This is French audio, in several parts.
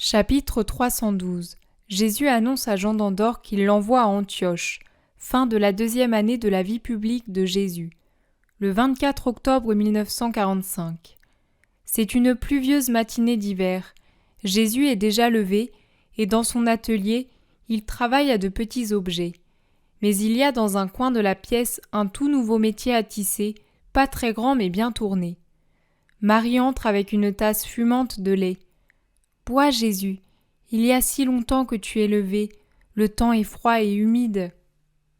Chapitre 312. Jésus annonce à Jean d'Andorre qu'il l'envoie à Antioche. Fin de la 2e année de la vie publique de Jésus. Le 24 octobre 1945. C'est une pluvieuse matinée d'hiver. Jésus est déjà levé et dans son atelier, il travaille à de petits objets. Mais il y a dans un coin de la pièce un tout nouveau métier à tisser, pas très grand mais bien tourné. Marie entre avec une tasse fumante de lait. « Bois, Jésus, il y a si longtemps que tu es levé, le temps est froid et humide. »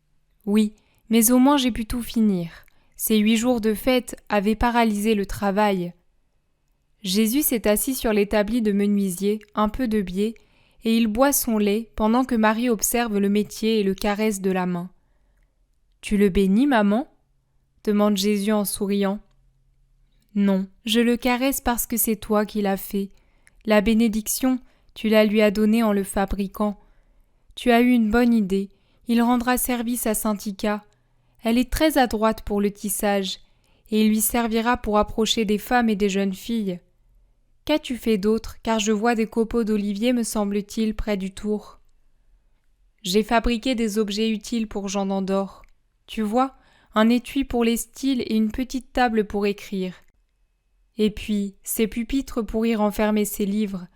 « Oui, mais au moins j'ai pu tout finir. Ces 8 jours de fête avaient paralysé le travail. » Jésus s'est assis sur l'établi de menuisier, un peu de biais, et il boit son lait pendant que Marie observe le métier et le caresse de la main. « Tu le bénis, maman ?» demande Jésus en souriant. « Non, je le caresse parce que c'est toi qui l'as fait. La bénédiction, tu la lui as donnée en le fabriquant. Tu as eu une bonne idée, il rendra service à Saint-Ica. Elle est très adroite pour le tissage, et il lui servira pour approcher des femmes et des jeunes filles. Qu'as-tu fait d'autre, car je vois des copeaux d'olivier, me semble-t-il, près du tour. J'ai fabriqué des objets utiles pour Jean d'Andorre. Tu vois, un étui pour les styles et une petite table pour écrire. Et puis, ces pupitres pour y renfermer ses livres.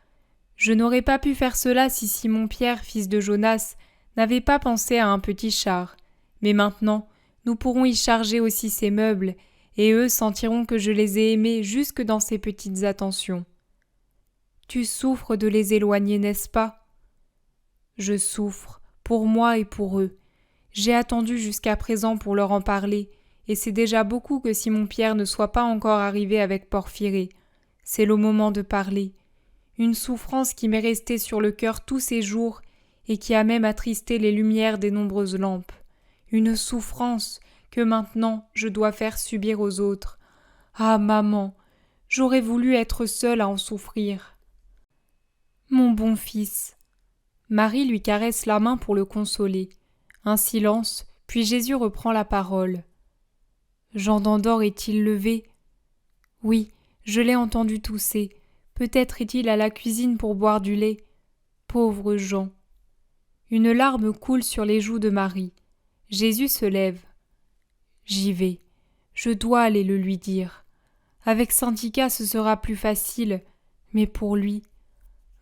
Je n'aurais pas pu faire cela si Simon-Pierre, fils de Jonas, n'avait pas pensé à un petit char. Mais maintenant, nous pourrons y charger aussi ces meubles, et eux sentiront que je les ai aimés jusque dans ces petites attentions. Tu souffres de les éloigner, n'est-ce pas ? Je souffre, pour moi et pour eux. J'ai attendu jusqu'à présent pour leur en parler, et c'est déjà beaucoup que Simon-Pierre ne soit pas encore arrivé avec Porphyrée. C'est le moment de parler. Une souffrance qui m'est restée sur le cœur tous ces jours et qui a même attristé les lumières des nombreuses lampes. Une souffrance que maintenant je dois faire subir aux autres. Ah, maman, j'aurais voulu être seule à en souffrir. Mon bon fils. Marie lui caresse la main pour le consoler. Un silence, puis Jésus reprend la parole. Jean d'Andorre est-il levé ? Oui, je l'ai entendu tousser. Peut-être est-il à la cuisine pour boire du lait. Pauvre Jean. Une larme coule sur les joues de Marie. Jésus se lève. J'y vais. Je dois aller le lui dire. Avec Saint-Ica ce sera plus facile, mais pour lui.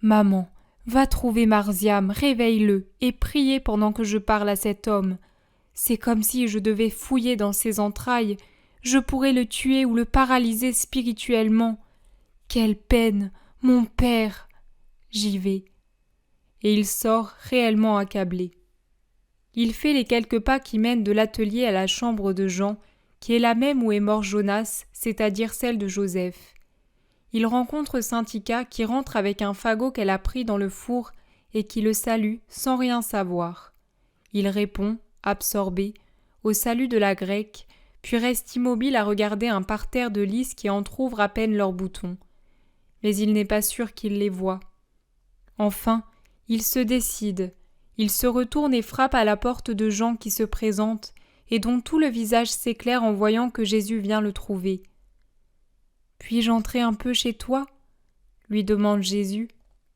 Maman, va trouver Marziam, réveille-le et priez pendant que je parle à cet homme. C'est comme si je devais fouiller dans ses entrailles. Je pourrais le tuer ou le paralyser spirituellement. Quelle peine, mon père! J'y vais. Et il sort réellement accablé. Il fait les quelques pas qui mènent de l'atelier à la chambre de Jean, qui est la même où est mort Jonas, c'est-à-dire celle de Joseph. Il rencontre Saint-Ica qui rentre avec un fagot qu'elle a pris dans le four et qui le salue sans rien savoir. Il répond, absorbé, au salut de la grecque, puis reste immobile à regarder un parterre de lys qui entr'ouvrent à peine leurs boutons. Mais il n'est pas sûr qu'il les voie. Enfin, il se décide. Il se retourne et frappe à la porte de Jean qui se présente et dont tout le visage s'éclaire en voyant que Jésus vient le trouver. « Puis-je entrer un peu chez toi ?» lui demande Jésus.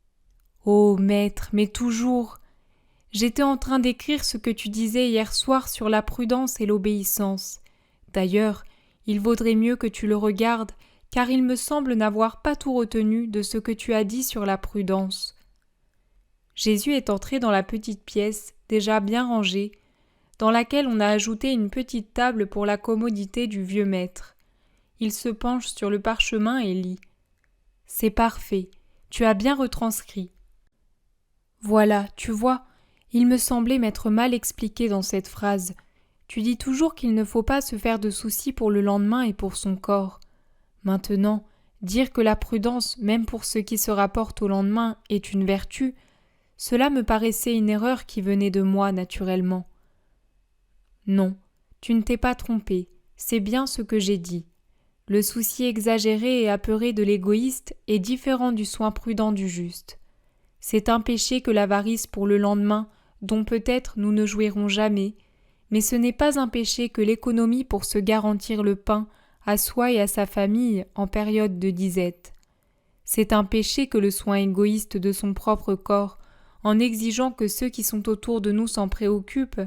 « Oh, maître, mais toujours ! J'étais en train d'écrire ce que tu disais hier soir sur la prudence et l'obéissance. D'ailleurs, il vaudrait mieux que tu le regardes, car il me semble n'avoir pas tout retenu de ce que tu as dit sur la prudence. » Jésus est entré dans la petite pièce, déjà bien rangée, dans laquelle on a ajouté une petite table pour la commodité du vieux maître. Il se penche sur le parchemin et lit. « C'est parfait, tu as bien retranscrit. » Voilà, tu vois, il me semblait m'être mal expliqué dans cette phrase. Tu dis toujours qu'il ne faut pas se faire de soucis pour le lendemain et pour son corps. Maintenant, dire que la prudence, même pour ce qui se rapporte au lendemain, est une vertu, cela me paraissait une erreur qui venait de moi naturellement. Non, tu ne t'es pas trompé, c'est bien ce que j'ai dit. Le souci exagéré et apeuré de l'égoïste est différent du soin prudent du juste. C'est un péché que l'avarice pour le lendemain, dont peut-être nous ne jouirons jamais, mais ce n'est pas un péché que l'économie pour se garantir le pain à soi et à sa famille en période de disette. C'est un péché que le soin égoïste de son propre corps, en exigeant que ceux qui sont autour de nous s'en préoccupent,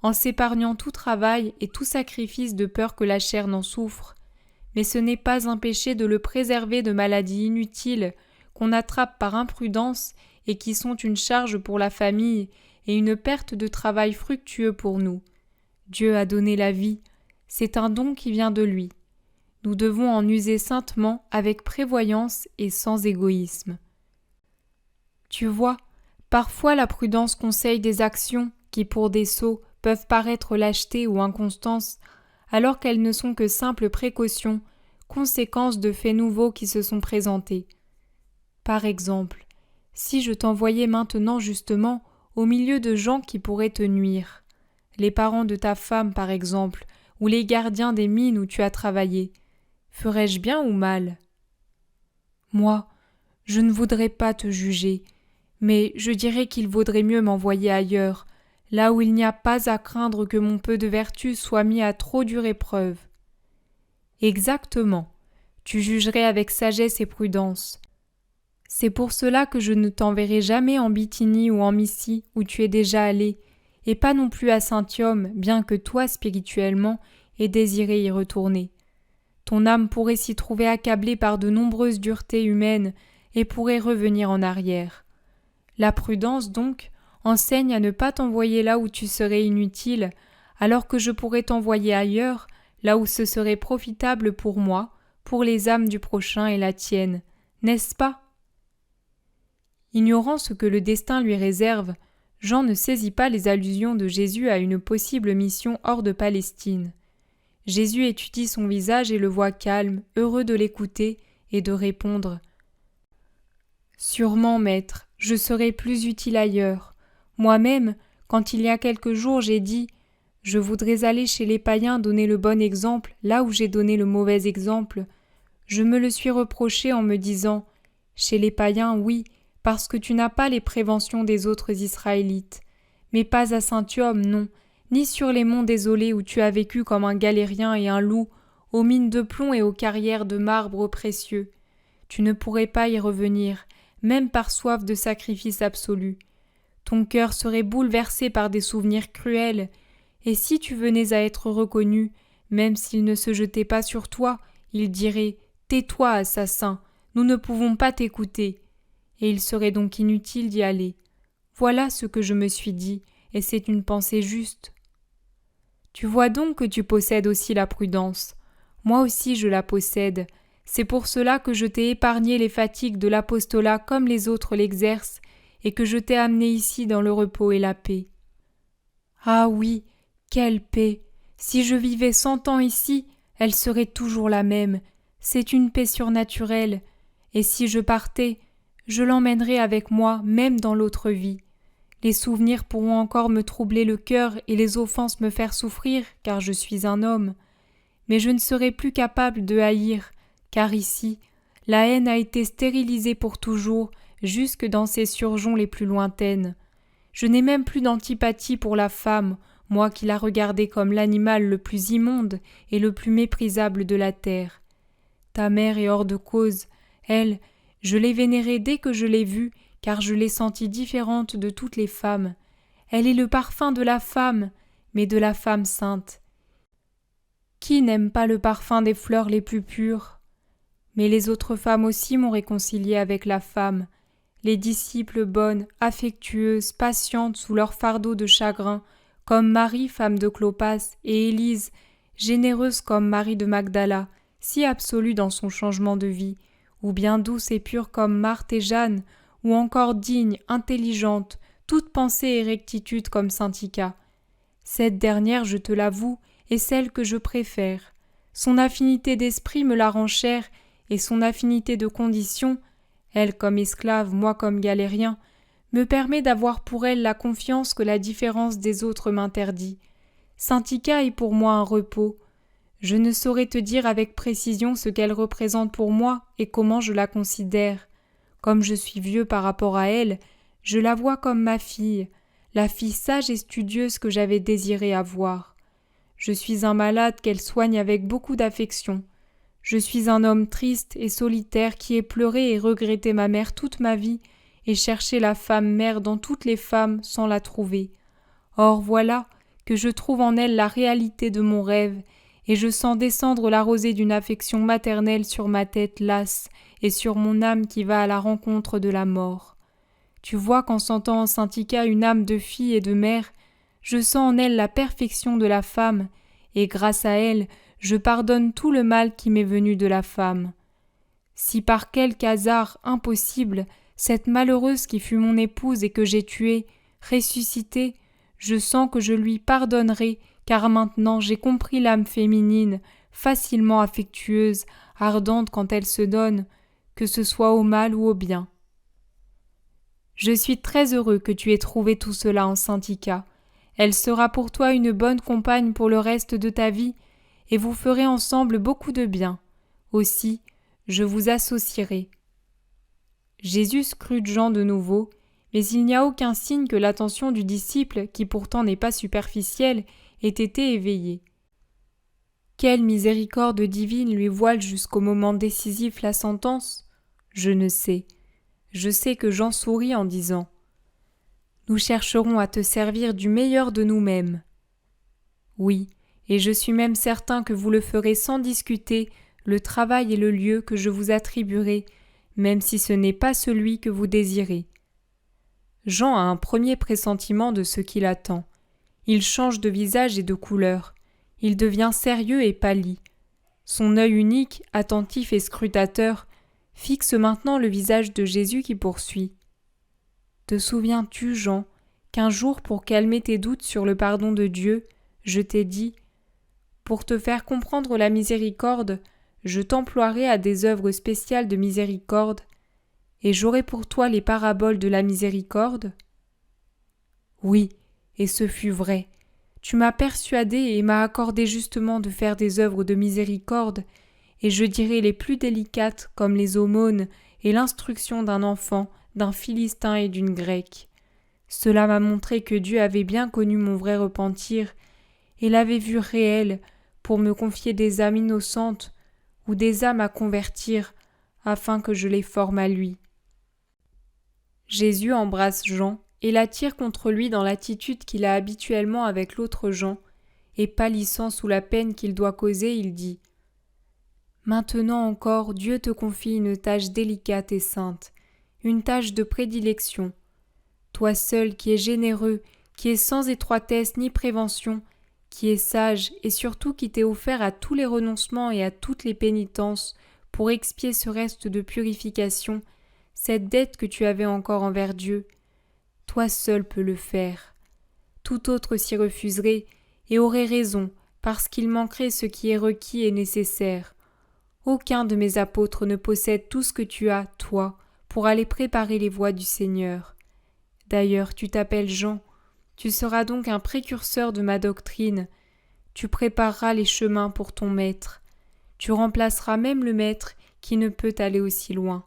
en s'épargnant tout travail et tout sacrifice de peur que la chair n'en souffre. Mais ce n'est pas un péché de le préserver de maladies inutiles qu'on attrape par imprudence et qui sont une charge pour la famille et une perte de travail fructueux pour nous. Dieu a donné la vie, c'est un don qui vient de lui. Nous devons en user saintement avec prévoyance et sans égoïsme. Tu vois, parfois la prudence conseille des actions qui, pour des sots, peuvent paraître lâcheté ou inconstance, alors qu'elles ne sont que simples précautions, conséquences de faits nouveaux qui se sont présentés. Par exemple, si je t'envoyais maintenant justement au milieu de gens qui pourraient te nuire, les parents de ta femme par exemple, ou les gardiens des mines où tu as travaillé, ferais-je bien ou mal ? Moi, je ne voudrais pas te juger, mais je dirais qu'il vaudrait mieux m'envoyer ailleurs, là où il n'y a pas à craindre que mon peu de vertu soit mis à trop dure épreuve. Exactement, tu jugerais avec sagesse et prudence. C'est pour cela que je ne t'enverrai jamais en Bithynie ou en Mysie où tu es déjà allé, et pas non plus à Saint-Iome, bien que toi, spirituellement, aies désiré y retourner. Ton âme pourrait s'y trouver accablée par de nombreuses duretés humaines et pourrait revenir en arrière. La prudence, donc, enseigne à ne pas t'envoyer là où tu serais inutile, alors que je pourrais t'envoyer ailleurs, là où ce serait profitable pour moi, pour les âmes du prochain et la tienne, n'est-ce pas ? Ignorant ce que le destin lui réserve, Jean ne saisit pas les allusions de Jésus à une possible mission hors de Palestine. Jésus étudie son visage et le voit calme, heureux de l'écouter et de répondre « Sûrement, maître, je serai plus utile ailleurs. Moi-même, quand il y a quelques jours j'ai dit « Je voudrais aller chez les païens donner le bon exemple là où j'ai donné le mauvais exemple », je me le suis reproché en me disant « Chez les païens, oui, parce que tu n'as pas les préventions des autres Israélites, mais pas à Saint-Iome, non, ni sur les monts désolés où tu as vécu comme un galérien et un loup, aux mines de plomb et aux carrières de marbre précieux. Tu ne pourrais pas y revenir, même par soif de sacrifice absolu. Ton cœur serait bouleversé par des souvenirs cruels, et si tu venais à être reconnu, même s'il ne se jetait pas sur toi, il dirait « Tais-toi, assassin, nous ne pouvons pas t'écouter », et il serait donc inutile d'y aller. Voilà ce que je me suis dit, et c'est une pensée juste. Tu vois donc que tu possèdes aussi la prudence. Moi aussi je la possède. C'est pour cela que je t'ai épargné les fatigues de l'apostolat comme les autres l'exercent, et que je t'ai amené ici dans le repos et la paix. Ah oui, quelle paix! Si je vivais 100 ans ici, elle serait toujours la même. C'est une paix surnaturelle. Et si je partais, je l'emmènerais avec moi, même dans l'autre vie. Les souvenirs pourront encore me troubler le cœur et les offenses me faire souffrir, car je suis un homme. Mais je ne serai plus capable de haïr, car ici, la haine a été stérilisée pour toujours, jusque dans ses surgeons les plus lointaines. Je n'ai même plus d'antipathie pour la femme, moi qui la regardais comme l'animal le plus immonde et le plus méprisable de la terre. Ta mère est hors de cause, elle, je l'ai vénérée dès que je l'ai vue, car je l'ai sentie différente de toutes les femmes. Elle est le parfum de la femme, mais de la femme sainte. Qui n'aime pas le parfum des fleurs les plus pures ? Mais les autres femmes aussi m'ont réconciliée avec la femme. Les disciples bonnes, affectueuses, patientes sous leur fardeau de chagrin, comme Marie, femme de Clopas, et Élise, généreuse comme Marie de Magdala, si absolue dans son changement de vie, ou bien douce et pure comme Marthe et Jeanne, ou encore digne, intelligente, toute pensée et rectitude comme Saint-Ica. Cette dernière, je te l'avoue, est celle que je préfère. Son affinité d'esprit me la rend chère, et son affinité de condition, elle comme esclave, moi comme galérien, me permet d'avoir pour elle la confiance que la différence des autres m'interdit. Saint-Ica est pour moi un repos. Je ne saurais te dire avec précision ce qu'elle représente pour moi et comment je la considère. Comme je suis vieux par rapport à elle, je la vois comme ma fille, la fille sage et studieuse que j'avais désiré avoir. Je suis un malade qu'elle soigne avec beaucoup d'affection. Je suis un homme triste et solitaire qui ai pleuré et regretté ma mère toute ma vie et cherché la femme mère dans toutes les femmes sans la trouver. Or voilà que je trouve en elle la réalité de mon rêve, et je sens descendre la rosée d'une affection maternelle sur ma tête lasse et sur mon âme qui va à la rencontre de la mort. Tu vois qu'en sentant en Saint-Ica une âme de fille et de mère, je sens en elle la perfection de la femme, et grâce à elle, je pardonne tout le mal qui m'est venu de la femme. Si par quelque hasard impossible, cette malheureuse qui fut mon épouse et que j'ai tuée, ressuscitée, je sens que je lui pardonnerai, car maintenant j'ai compris l'âme féminine, facilement affectueuse, ardente quand elle se donne, que ce soit au mal ou au bien. Je suis très heureux que tu aies trouvé tout cela en Saint-Ica. Elle sera pour toi une bonne compagne pour le reste de ta vie, et vous ferez ensemble beaucoup de bien. Aussi, je vous associerai. Jésus scrute Jean de nouveau, mais il n'y a aucun signe que l'attention du disciple, qui pourtant n'est pas superficielle, ait été éveillée. Quelle miséricorde divine lui voile jusqu'au moment décisif la sentence ? Je ne sais. Je sais que Jean sourit en disant « Nous chercherons à te servir du meilleur de nous-mêmes. » Oui, et je suis même certain que vous le ferez sans discuter, le travail et le lieu que je vous attribuerai, même si ce n'est pas celui que vous désirez. Jean a un premier pressentiment de ce qui l'attend. Il change de visage et de couleur. Il devient sérieux et pâlit. Son œil unique, attentif et scrutateur, fixe maintenant le visage de Jésus qui poursuit. Te souviens-tu, Jean, qu'un jour, pour calmer tes doutes sur le pardon de Dieu, je t'ai dit « Pour te faire comprendre la miséricorde, je t'emploierai à des œuvres spéciales de miséricorde, et j'aurai pour toi les paraboles de la miséricorde ?» Oui, et ce fut vrai. Tu m'as persuadé et m'as accordé justement de faire des œuvres de miséricorde, et je dirais les plus délicates comme les aumônes et l'instruction d'un enfant, d'un Philistin et d'une Grecque. Cela m'a montré que Dieu avait bien connu mon vrai repentir, et l'avait vu réel pour me confier des âmes innocentes ou des âmes à convertir, afin que je les forme à lui. Jésus embrasse Jean et l'attire contre lui dans l'attitude qu'il a habituellement avec l'autre Jean, et pâlissant sous la peine qu'il doit causer, il dit « Maintenant encore, Dieu te confie une tâche délicate et sainte, une tâche de prédilection. Toi seul qui es généreux, qui es sans étroitesse ni prévention, qui es sage et surtout qui t'es offert à tous les renoncements et à toutes les pénitences pour expier ce reste de purification, cette dette que tu avais encore envers Dieu, toi seul peux le faire. Tout autre s'y refuserait et aurait raison parce qu'il manquerait ce qui est requis et nécessaire. Aucun de mes apôtres ne possède tout ce que tu as, toi, pour aller préparer les voies du Seigneur. D'ailleurs, tu t'appelles Jean, tu seras donc un précurseur de ma doctrine, tu prépareras les chemins pour ton maître, tu remplaceras même le maître qui ne peut aller aussi loin.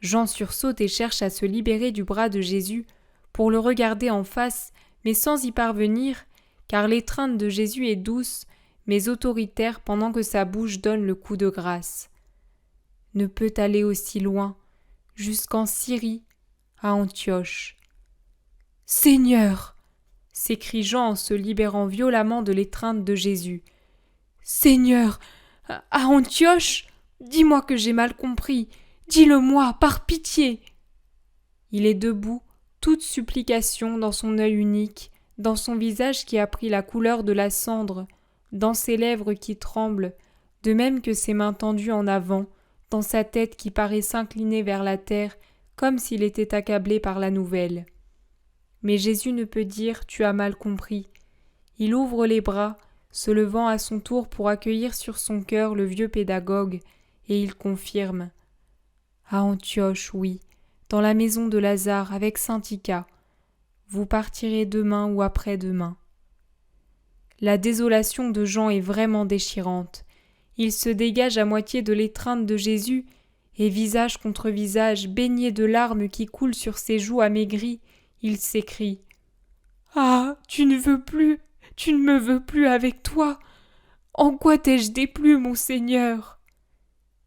Jean sursaute et cherche à se libérer du bras de Jésus pour le regarder en face, mais sans y parvenir, car l'étreinte de Jésus est douce, mais autoritaire pendant que sa bouche donne le coup de grâce. Ne peut aller aussi loin, jusqu'en Syrie, à Antioche. « Seigneur !» s'écrie Jean en se libérant violemment de l'étreinte de Jésus. « Seigneur, à Antioche ? Dis-moi que j'ai mal compris. Dis-le-moi, par pitié !» Il est debout, toute supplication dans son œil unique, dans son visage qui a pris la couleur de la cendre, dans ses lèvres qui tremblent, de même que ses mains tendues en avant, dans sa tête qui paraît s'incliner vers la terre, comme s'il était accablé par la nouvelle. Mais Jésus ne peut dire « tu as mal compris ». Il ouvre les bras, se levant à son tour pour accueillir sur son cœur le vieux pédagogue, et il confirme « À Antioche, oui, dans la maison de Lazare avec Saint-Ica. Vous partirez demain ou après-demain. » La désolation de Jean est vraiment déchirante. Il se dégage à moitié de l'étreinte de Jésus, et visage contre visage, baigné de larmes qui coulent sur ses joues amaigries, il s'écrie « Ah, tu ne me veux plus avec toi. En quoi t'ai-je déplu, mon Seigneur ?»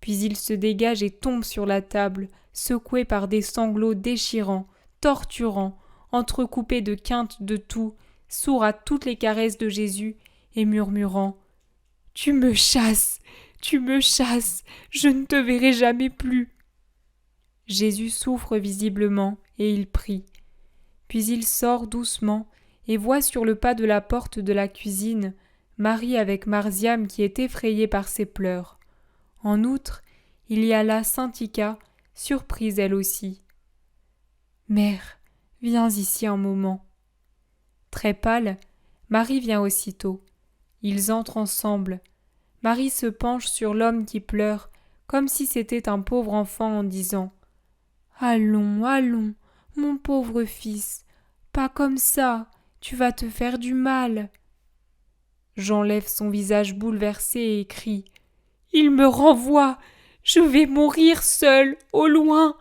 puis il se dégage et tombe sur la table, secoué par des sanglots déchirants, torturants, entrecoupés de quintes de toux, sourd à toutes les caresses de Jésus, et murmurant « Tu me chasses, je ne te verrai jamais plus !» Jésus souffre visiblement, et il prie. Puis il sort doucement, et voit sur le pas de la porte de la cuisine Marie avec Marziam qui est effrayée par ses pleurs. En outre, il y a là Saintica, surprise elle aussi. « Mère, viens ici un moment. » Très pâle, Marie vient aussitôt. Ils entrent ensemble. Marie se penche sur l'homme qui pleure, comme si c'était un pauvre enfant en disant « Allons, allons, mon pauvre fils, pas comme ça, tu vas te faire du mal. » Jean lève son visage bouleversé et crie « Il me renvoie, je vais mourir seul, au loin.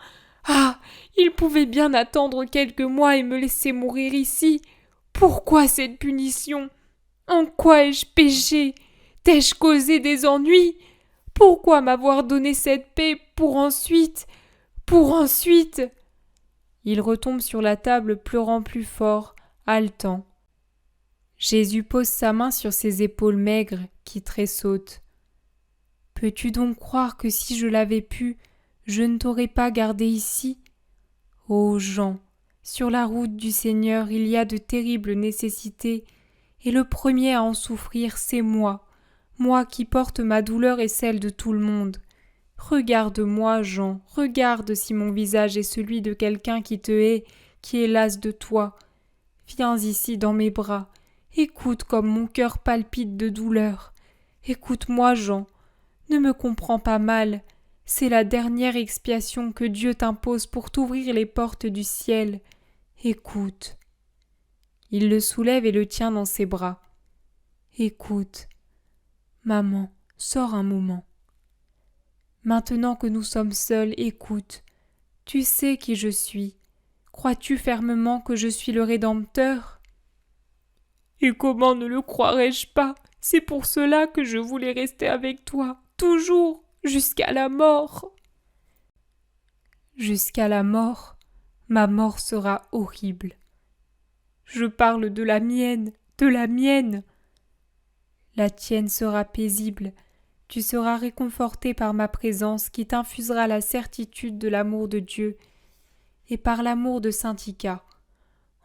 Ah, il pouvait bien attendre quelques mois et me laisser mourir ici. Pourquoi cette punition? En quoi ai-je péché? T'ai-je causé des ennuis? Pourquoi m'avoir donné cette paix pour ensuite? Il retombe sur la table pleurant plus fort, haletant. Jésus pose sa main sur ses épaules maigres qui tressautent. Peux-tu donc croire que si je l'avais pu, je ne t'aurais pas gardé ici? Ô Jean, sur la route du Seigneur il y a de terribles nécessités, et le premier à en souffrir c'est moi qui porte ma douleur et celle de tout le monde. Regarde-moi, Jean, regarde si mon visage est celui de quelqu'un qui te hait, qui est las de toi. Viens ici dans mes bras, écoute comme mon cœur palpite de douleur. Écoute-moi, Jean, ne me comprends pas mal, c'est la dernière expiation que Dieu t'impose pour t'ouvrir les portes du ciel. Écoute. Il le soulève et le tient dans ses bras. Écoute. Maman, sors un moment. Maintenant que nous sommes seuls, écoute. Tu sais qui je suis. Crois-tu fermement que je suis le Rédempteur? Et comment ne le croirais-je pas? C'est pour cela que je voulais rester avec toi, toujours, jusqu'à la mort. Jusqu'à la mort, ma mort sera horrible. Je parle de la mienne, de la mienne. La tienne sera paisible. Tu seras réconforté par ma présence qui t'infusera la certitude de l'amour de Dieu et par l'amour de Saintica.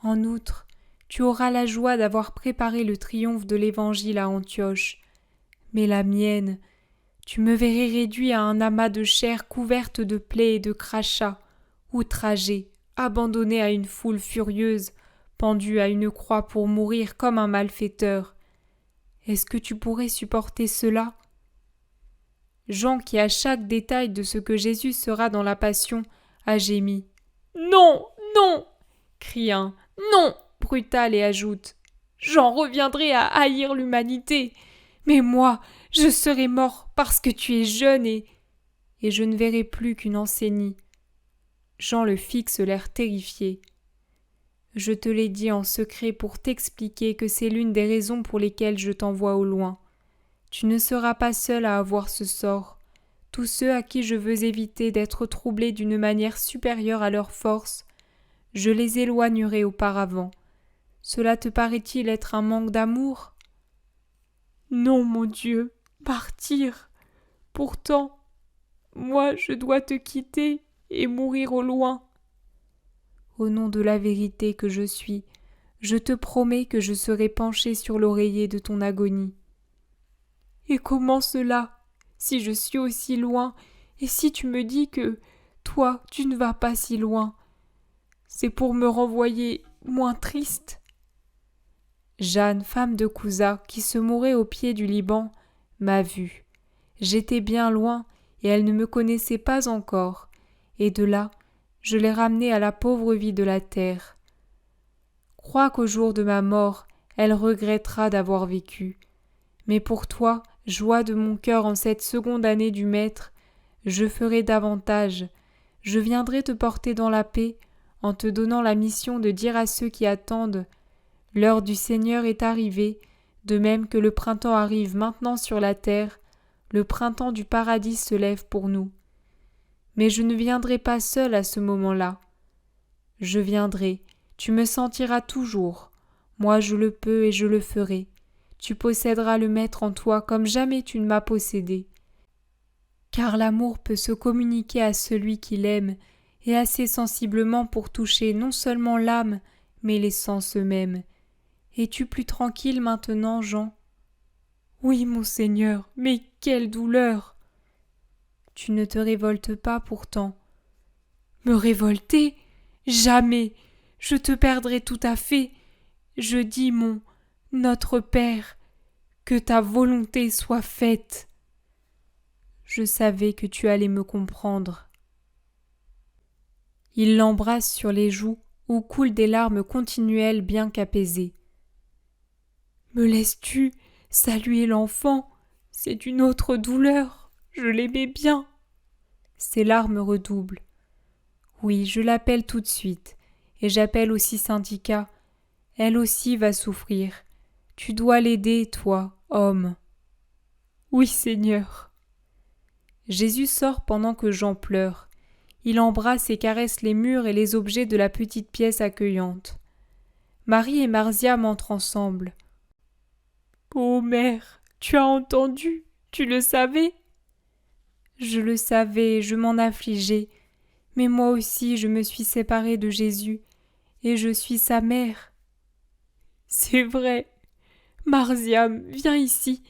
En outre, tu auras la joie d'avoir préparé le triomphe de l'Évangile à Antioche. Mais la mienne, tu me verrais réduit à un amas de chair couverte de plaies et de crachats, outragé, abandonné à une foule furieuse, pendu à une croix pour mourir comme un malfaiteur. Est-ce que tu pourrais supporter cela? Jean, qui à chaque détail de ce que Jésus sera dans la passion, a gémi. « Non, non !» crie un « Non !» brutal et ajoute « J'en reviendrai à haïr l'humanité. Mais moi, je serai mort parce que tu es jeune et je ne verrai plus qu'une enseigne. » Jean le fixe l'air terrifié. « Je te l'ai dit en secret pour t'expliquer que c'est l'une des raisons pour lesquelles je t'envoie au loin. Tu ne seras pas seul à avoir ce sort. Tous ceux à qui je veux éviter d'être troublés d'une manière supérieure à leur force, je les éloignerai auparavant. Cela te paraît-il être un manque d'amour? Non, mon Dieu, partir. Pourtant, moi je dois te quitter et mourir au loin. Au nom de la vérité que je suis, je te promets que je serai penché sur l'oreiller de ton agonie. Et comment cela, si je suis aussi loin, et si tu me dis que, toi, tu ne vas pas si loin? C'est pour me renvoyer moins triste. Jeanne, femme de Couza, qui se mourait au pied du Liban, m'a vue. J'étais bien loin, et elle ne me connaissait pas encore, et de là, je l'ai ramenée à la pauvre vie de la terre. Crois qu'au jour de ma mort, elle regrettera d'avoir vécu. Mais pour toi, joie de mon cœur en cette seconde année du Maître, je ferai davantage. Je viendrai te porter dans la paix, en te donnant la mission de dire à ceux qui attendent « L'heure du Seigneur est arrivée, de même que le printemps arrive maintenant sur la terre, le printemps du paradis se lève pour nous. Mais je ne viendrai pas seul à ce moment-là. Je viendrai, tu me sentiras toujours. Moi je le peux et je le ferai. Tu posséderas le Maître en toi comme jamais tu ne m'as possédé. Car l'amour peut se communiquer à celui qui l'aime, et assez sensiblement pour toucher non seulement l'âme, mais les sens eux-mêmes. Es-tu plus tranquille maintenant, Jean ? Oui, mon Seigneur, mais quelle douleur ! Tu ne te révoltes pas pourtant. Me révolter ? Jamais. Je te perdrai tout à fait. Je dis Notre Père, que ta volonté soit faite. Je savais que tu allais me comprendre. Il l'embrasse sur les joues où coulent des larmes continuelles bien qu'apaisées. Me laisses-tu saluer l'enfant ? C'est une autre douleur. Je l'aimais bien. Ses larmes redoublent. Oui, je l'appelle tout de suite. Et j'appelle aussi Syntycha. Elle aussi va souffrir. Tu dois l'aider, toi, homme. Oui, Seigneur. Jésus sort pendant que Jean pleure. Il embrasse et caresse les murs et les objets de la petite pièce accueillante. Marie et Marziam entrent ensemble. « Ô mère, tu as entendu, tu le savais ?» ?»« Je le savais, je m'en affligeais, mais moi aussi je me suis séparée de Jésus, et je suis sa mère. »« C'est vrai. Marziam, viens ici.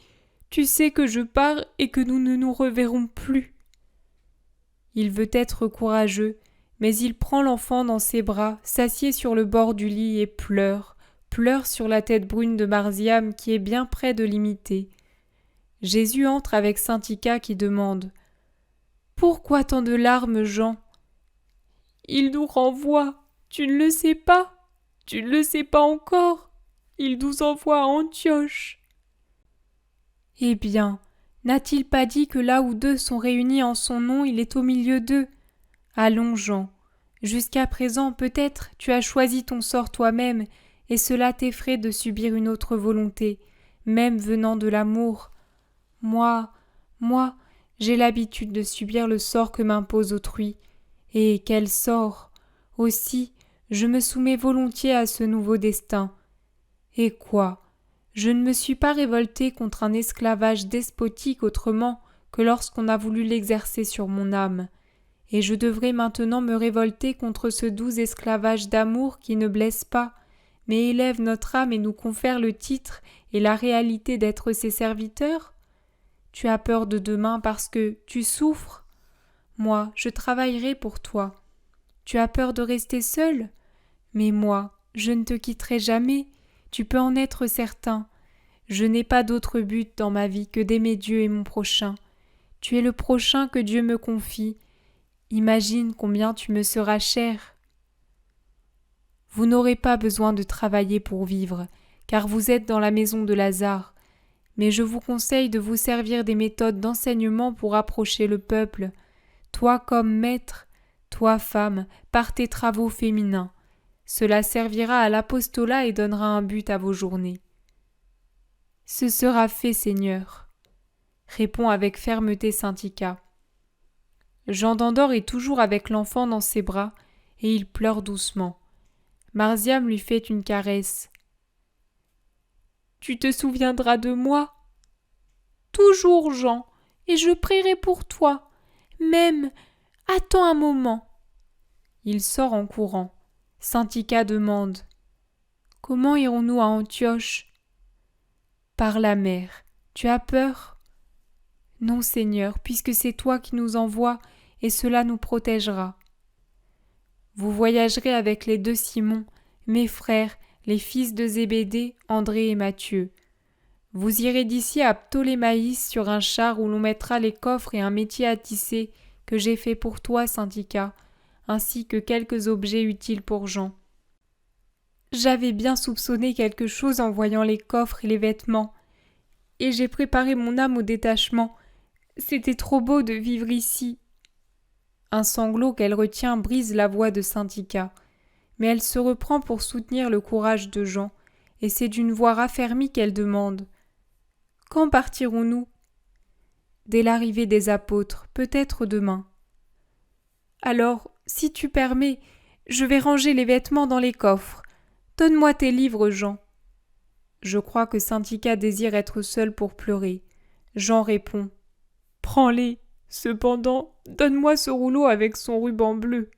Tu sais que je pars et que nous ne nous reverrons plus. » Il veut être courageux, mais il prend l'enfant dans ses bras, s'assied sur le bord du lit et pleure sur la tête brune de Marziam qui est bien près de l'imiter. Jésus entre avec Syntycha qui demande « Pourquoi tant de larmes, Jean ?»« Il nous renvoie, tu ne le sais pas, tu ne le sais pas encore, il nous envoie à Antioche. » Eh bien, n'a-t-il pas dit que là où deux sont réunis en son nom, il est au milieu d'eux ? Allons, Jean, jusqu'à présent peut-être tu as choisi ton sort toi-même, et cela t'effraie de subir une autre volonté, même venant de l'amour. Moi, j'ai l'habitude de subir le sort que m'impose autrui. Et quel sort ! Aussi, je me soumets volontiers à ce nouveau destin. Et quoi ? Je ne me suis pas révoltée contre un esclavage despotique autrement que lorsqu'on a voulu l'exercer sur mon âme. Et je devrais maintenant me révolter contre ce doux esclavage d'amour qui ne blesse pas, mais élève notre âme et nous confère le titre et la réalité d'être ses serviteurs ? Tu as peur de demain parce que tu souffres ? Moi, je travaillerai pour toi. Tu as peur de rester seul ? Mais moi, je ne te quitterai jamais, tu peux en être certain. Je n'ai pas d'autre but dans ma vie que d'aimer Dieu et mon prochain. Tu es le prochain que Dieu me confie. Imagine combien tu me seras cher. Vous n'aurez pas besoin de travailler pour vivre, car vous êtes dans la maison de Lazare. Mais je vous conseille de vous servir des méthodes d'enseignement pour approcher le peuple, toi comme maître, toi femme, par tes travaux féminins. Cela servira à l'apostolat et donnera un but à vos journées. Ce sera fait, Seigneur, répond avec fermeté Syntycha. Jean d'Andorre est toujours avec l'enfant dans ses bras et il pleure doucement. Marziam lui fait une caresse. Tu te souviendras de moi ? Toujours, Jean, et je prierai pour toi. Même, attends un moment. Il sort en courant. Syntycha demande. Comment irons-nous à Antioche ? Par la mer. Tu as peur ? Non, Seigneur, puisque c'est toi qui nous envoies, et cela nous protégera. Vous voyagerez avec les deux Simons, mes frères, les fils de Zébédée, André et Matthieu. Vous irez d'ici à Ptolémaïs sur un char où l'on mettra les coffres et un métier à tisser que j'ai fait pour toi, Syntycha, ainsi que quelques objets utiles pour Jean. J'avais bien soupçonné quelque chose en voyant les coffres et les vêtements, et j'ai préparé mon âme au détachement. C'était trop beau de vivre ici. Un sanglot qu'elle retient brise la voix de Syntycha, mais elle se reprend pour soutenir le courage de Jean, et c'est d'une voix raffermie qu'elle demande. Quand partirons-nous ? dès l'arrivée des apôtres, peut-être demain. Alors, si tu permets, je vais ranger les vêtements dans les coffres. Donne-moi tes livres, Jean. Je crois que Saint-Ika désire être seul pour pleurer. Jean répond. Prends-les. Cependant, donne-moi ce rouleau avec son ruban bleu.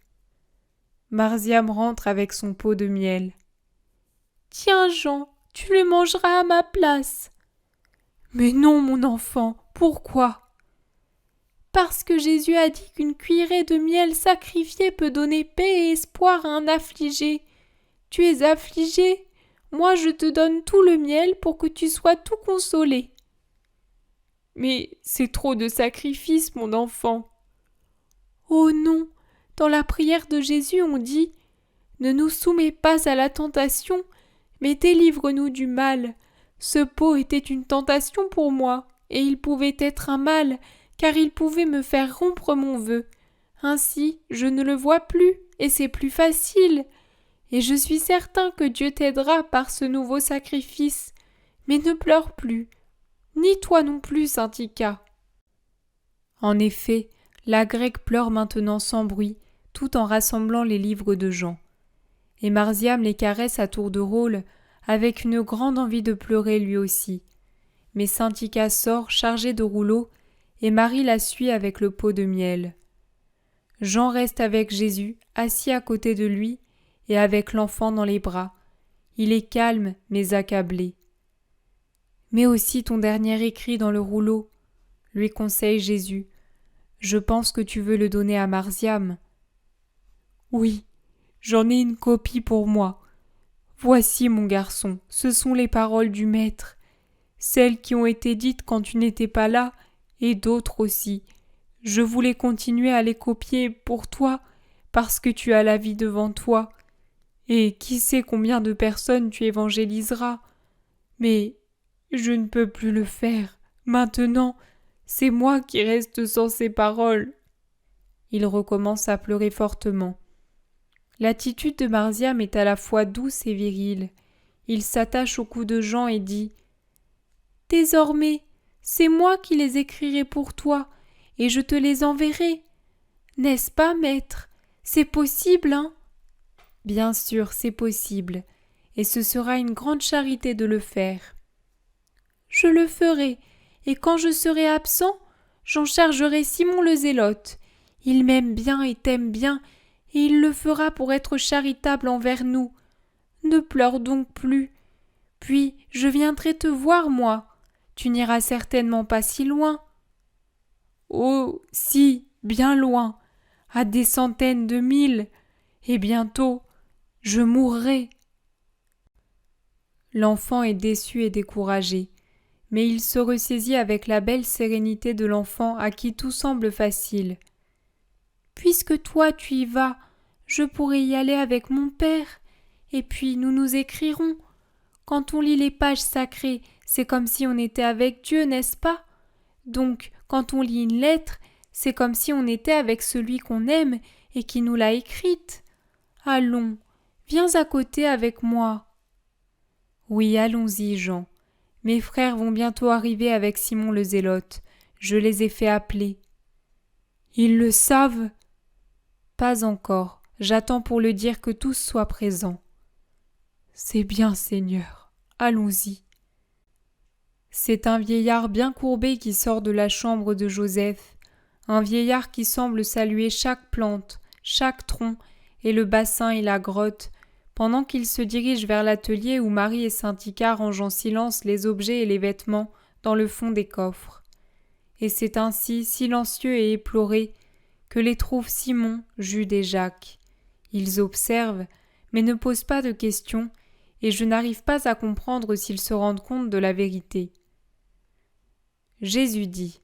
Marziam rentre avec son pot de miel. Tiens, Jean, tu le mangeras à ma place. Mais non, mon enfant, pourquoi? Parce que Jésus a dit qu'une cuillerée de miel sacrifié peut donner paix et espoir à un affligé. Tu es affligé, moi je te donne tout le miel pour que tu sois tout consolé. Mais c'est trop de sacrifices, mon enfant. Oh non, dans la prière de Jésus on dit « Ne nous soumets pas à la tentation, mais délivre-nous du mal. » Ce pot était une tentation pour moi, et il pouvait être un mal, car il pouvait me faire rompre mon vœu. Ainsi, je ne le vois plus, et c'est plus facile. Et je suis certain que Dieu t'aidera par ce nouveau sacrifice. Mais ne pleure plus, ni toi non plus, Saint-Ika. En effet, la grecque pleure maintenant sans bruit, tout en rassemblant les livres de Jean. Et Marziam les caresse à tour de rôle, avec une grande envie de pleurer lui aussi. Mais Saint-Ika sort chargé de rouleaux, et Marie la suit avec le pot de miel. Jean reste avec Jésus, assis à côté de lui, et avec l'enfant dans les bras. Il est calme, mais accablé. « Mets aussi ton dernier écrit dans le rouleau, » lui conseille Jésus. « Je pense que tu veux le donner à Marziam. »« Oui, j'en ai une copie pour moi. Voici, mon garçon, ce sont les paroles du Maître, celles qui ont été dites quand tu n'étais pas là, et d'autres aussi. Je voulais continuer à les copier pour toi, parce que tu as la vie devant toi. Et qui sait combien de personnes tu évangéliseras. Mais je ne peux plus le faire. Maintenant, c'est moi qui reste sans ces paroles. » Il recommence à pleurer fortement. L'attitude de Marziam est à la fois douce et virile. Il s'attache au cou de Jean et dit « Désormais, c'est moi qui les écrirai pour toi, et je te les enverrai. N'est-ce pas, maître? C'est possible, hein ?» Bien sûr, c'est possible, et ce sera une grande charité de le faire. « Je le ferai, et quand je serai absent, j'en chargerai Simon le Zélote. Il m'aime bien et t'aime bien, et il le fera pour être charitable envers nous. Ne pleure donc plus. Puis je viendrai te voir, moi. Tu n'iras certainement pas si loin. »« Oh, si, bien loin, à des centaines de milles, et bientôt, je mourrai. » L'enfant est déçu et découragé, mais il se ressaisit avec la belle sérénité de l'enfant à qui tout semble facile. « Puisque toi tu y vas, je pourrai y aller avec mon père, et puis nous nous écrirons. Quand on lit les pages sacrées, c'est comme si on était avec Dieu, n'est-ce pas? Donc, quand on lit une lettre, c'est comme si on était avec celui qu'on aime et qui nous l'a écrite. Allons, viens à côté avec moi. » Oui, allons-y, Jean. Mes frères vont bientôt arriver avec Simon le Zélote. Je les ai fait appeler. Ils le savent? Pas encore. J'attends pour le dire que tous soient présents. C'est bien, Seigneur. Allons-y. C'est un vieillard bien courbé qui sort de la chambre de Joseph, un vieillard qui semble saluer chaque plante, chaque tronc, et le bassin et la grotte, pendant qu'il se dirige vers l'atelier où Marie et Saint-Ika rangent en silence les objets et les vêtements dans le fond des coffres. Et c'est ainsi, silencieux et éplorés, que les trouvent Simon, Jude et Jacques. Ils observent, mais ne posent pas de questions, et je n'arrive pas à comprendre s'ils se rendent compte de la vérité. Jésus dit :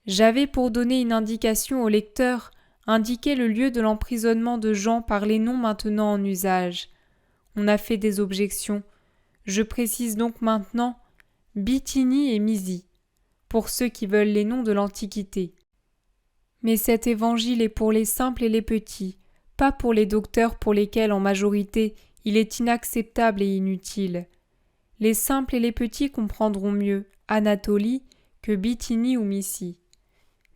J'avais pour donner une indication au lecteur, indiquer le lieu de l'emprisonnement de Jean par les noms maintenant en usage. On a fait des objections. Je précise donc maintenant Bithynie et Mysie, pour ceux qui veulent les noms de l'Antiquité. Mais cet évangile est pour les simples et les petits, pas pour les docteurs pour lesquels, en majorité, il est inacceptable et inutile. Les simples et les petits comprendront mieux Anatolie que Bithynie ou Mysie.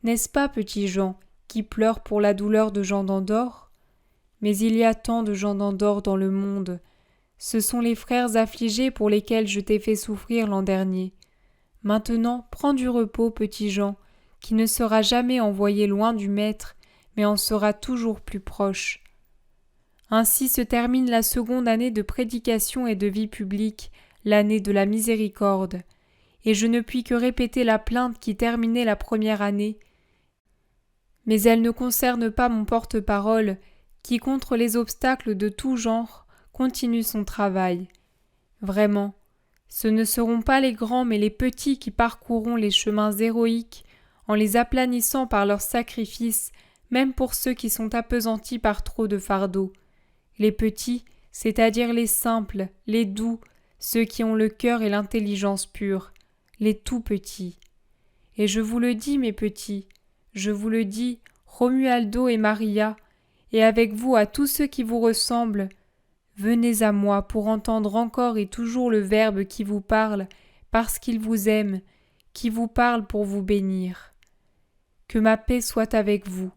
N'est-ce pas, petit Jean, qui pleure pour la douleur de Jean d'Andorre ? Mais il y a tant de gens d'Andorre dans le monde. Ce sont les frères affligés pour lesquels je t'ai fait souffrir l'an dernier. Maintenant, prends du repos, petit Jean, qui ne sera jamais envoyé loin du Maître, mais en sera toujours plus proche. Ainsi se termine la seconde année de prédication et de vie publique, l'année de la miséricorde, et je ne puis que répéter la plainte qui terminait la première année. Mais elle ne concerne pas mon porte-parole, qui, contre les obstacles de tout genre, continue son travail. Vraiment, ce ne seront pas les grands mais les petits qui parcourront les chemins héroïques en les aplanissant par leurs sacrifices, même pour ceux qui sont appesantis par trop de fardeaux. Les petits, c'est-à-dire les simples, les doux, ceux qui ont le cœur et l'intelligence pure, les tout petits. Et je vous le dis, mes petits, je vous le dis, Romualdo et Maria, et avec vous à tous ceux qui vous ressemblent, venez à moi pour entendre encore et toujours le Verbe qui vous parle, parce qu'il vous aime, qui vous parle pour vous bénir. Que ma paix soit avec vous.